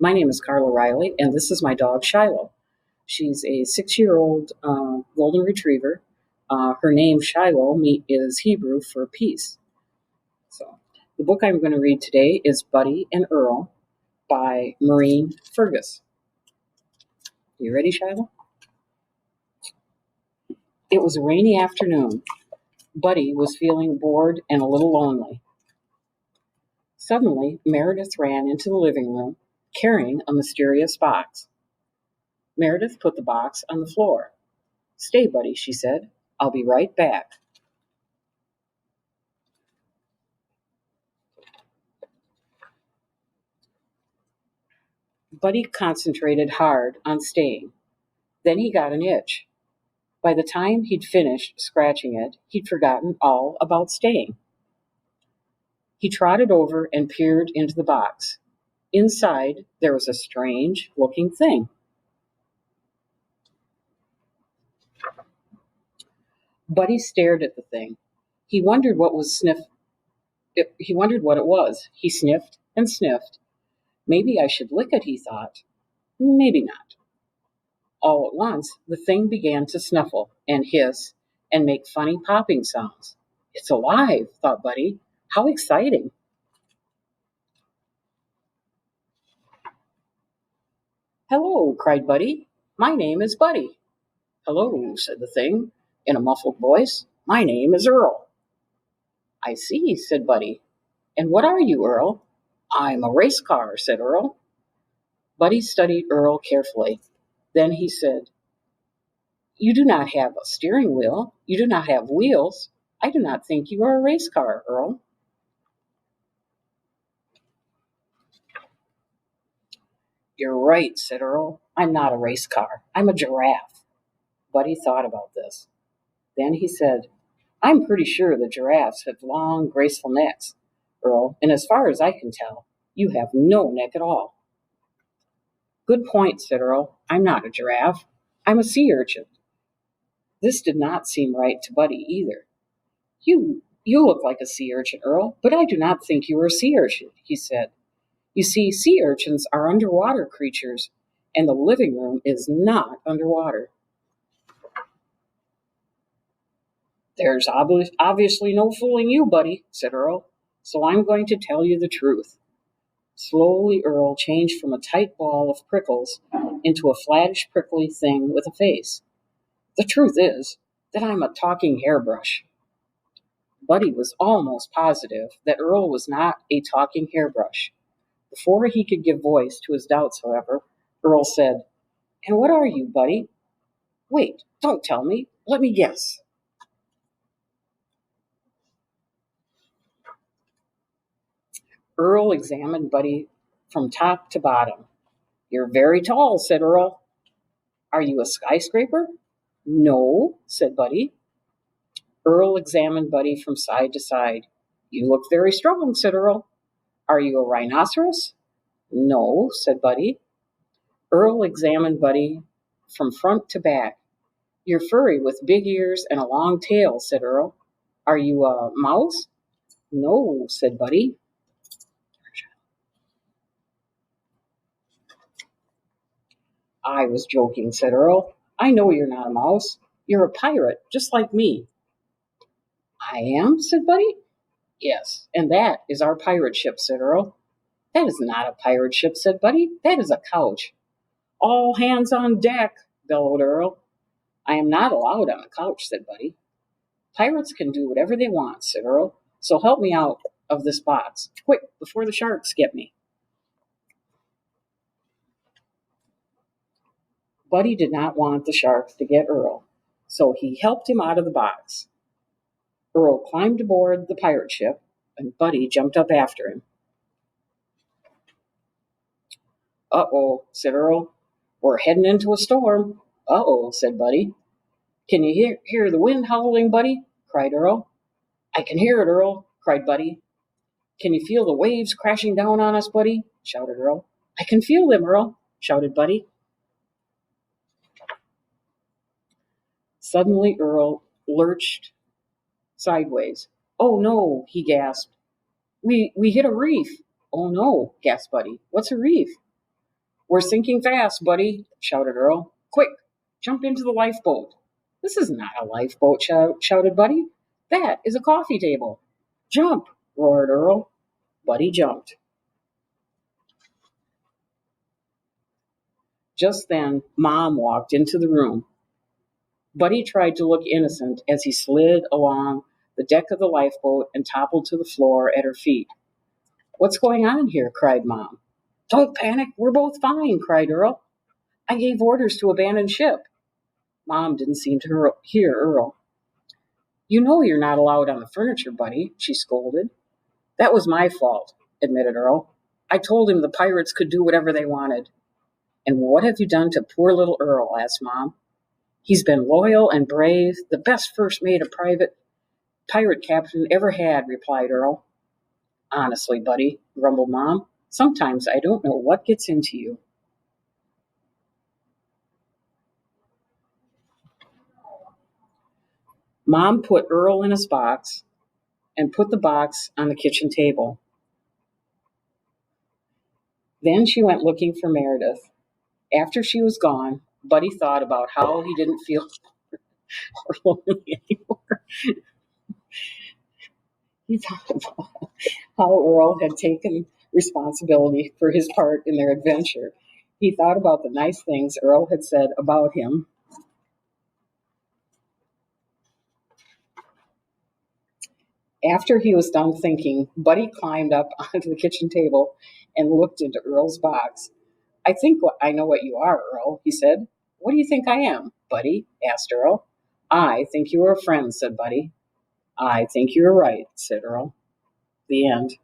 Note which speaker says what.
Speaker 1: My name is Karla Riley, and this is my dog Shiloh. She's a 6-year-old golden retriever. Her name Shiloh is Hebrew for peace. So, the book I'm going to read today is Buddy and Earl by Maureen Fergus. You ready, Shiloh? It was a rainy afternoon. Buddy was feeling bored and a little lonely. Suddenly, Meredith ran into the living room carrying a mysterious box. Meredith put the box on the floor. "Stay, Buddy," she said. "I'll be right back." Buddy concentrated hard on staying. Then he got an itch. By the time he'd finished scratching it, he'd forgotten all about staying. He trotted over and peered into the box. Inside, there was a strange-looking thing. Buddy stared at the thing. He wondered what it was. He sniffed and sniffed. Maybe I should lick it, he thought. Maybe not. All at once, the thing began to snuffle and hiss and make funny popping sounds. "It's alive," thought Buddy. "How exciting." "Hello," cried Buddy. "My name is Buddy." "Hello," said the thing in a muffled voice. "My name is Earl." "I see," said Buddy. "And what are you, Earl?" "I'm a race car," said Earl. Buddy studied Earl carefully. Then he said, "You do not have a steering wheel. You do not have wheels. I do not think you are a race car, Earl." "You're right," said Earl. "I'm not a race car. I'm a giraffe." Buddy thought about this. Then he said, "I'm pretty sure the giraffes have long, graceful necks, Earl, and as far as I can tell, you have no neck at all." "Good point," said Earl. "I'm not a giraffe. I'm a sea urchin." This did not seem right to Buddy either. You look like a sea urchin, Earl, but I do not think you are a sea urchin," he said. "You see, sea urchins are underwater creatures, and the living room is not underwater." "There's obviously no fooling you, Buddy," said Earl, "so I'm going to tell you the truth." Slowly, Earl changed from a tight ball of prickles into a flattish, prickly thing with a face. "The truth is that I'm a talking hairbrush." Buddy was almost positive that Earl was not a talking hairbrush. Before he could give voice to his doubts, however, Earl said, "And what are you, Buddy?" "Wait, don't tell me. Let me guess." Earl examined Buddy from top to bottom. "You're very tall," said Earl. "Are you a skyscraper?" "No," said Buddy. Earl examined Buddy from side to side. "You look very strong," said Earl. "Are you a rhinoceros?" "No," said Buddy. Earl examined Buddy from front to back. "You're furry with big ears and a long tail," said Earl. "Are you a mouse?" "No," said Buddy. "I was joking," said Earl. "I know you're not a mouse. You're a pirate, just like me." "I am?" said Buddy. "Yes, and that is our pirate ship," said Earl. "That is not a pirate ship," said Buddy. "That is a couch." "All hands on deck," bellowed Earl. "I am not allowed on a couch," said Buddy. "Pirates can do whatever they want," said Earl. "So help me out of this box, quick, before the sharks get me." Buddy did not want the sharks to get Earl, so he helped him out of the box. Earl climbed aboard the pirate ship, and Buddy jumped up after him. "Uh-oh," said Earl. "We're heading into a storm." "Uh-oh," said Buddy. "Can you hear the wind howling, Buddy?" cried Earl. "I can hear it, Earl," cried Buddy. "Can you feel the waves crashing down on us, Buddy?" shouted Earl. "I can feel them, Earl," shouted Buddy. Suddenly, Earl lurched sideways. "Oh, no," he gasped. We hit a reef." "Oh, no," gasped Buddy. "What's a reef?" We're sinking fast, buddy, shouted Earl. Quick, jump into the lifeboat. This is not a lifeboat, shouted Buddy. That is a coffee table. Jump, roared Earl. Buddy jumped. Just then, Mom walked into the room. Buddy tried to look innocent as he slid along the deck of the lifeboat and toppled to the floor at her feet. What's going on here? Cried Mom. Don't panic, we're both fine, cried Earl. I gave orders to abandon ship. Mom didn't seem to hear Earl. You know you're not allowed on the furniture, Buddy, she scolded. That was my fault, admitted Earl. I told him the pirates could do whatever they wanted. And what have you done to poor little Earl? Asked Mom. He's been loyal and brave, the best first mate a pirate captain ever had, replied Earl. Honestly, Buddy, grumbled Mom, sometimes I don't know what gets into you. Mom put Earl in his box and put the box on the kitchen table. Then she went looking for Meredith. After she was gone, Buddy thought about how he didn't feel lonely anymore. He thought about how Earl had taken responsibility for his part in their adventure. He thought about the nice things Earl had said about him. After he was done thinking, Buddy climbed up onto the kitchen table and looked into Earl's box. I think I know what you are, Earl, he said. What do you think I am, Buddy? Asked Earl. I think you are a friend, said Buddy. I think you're right, said Earl. The end.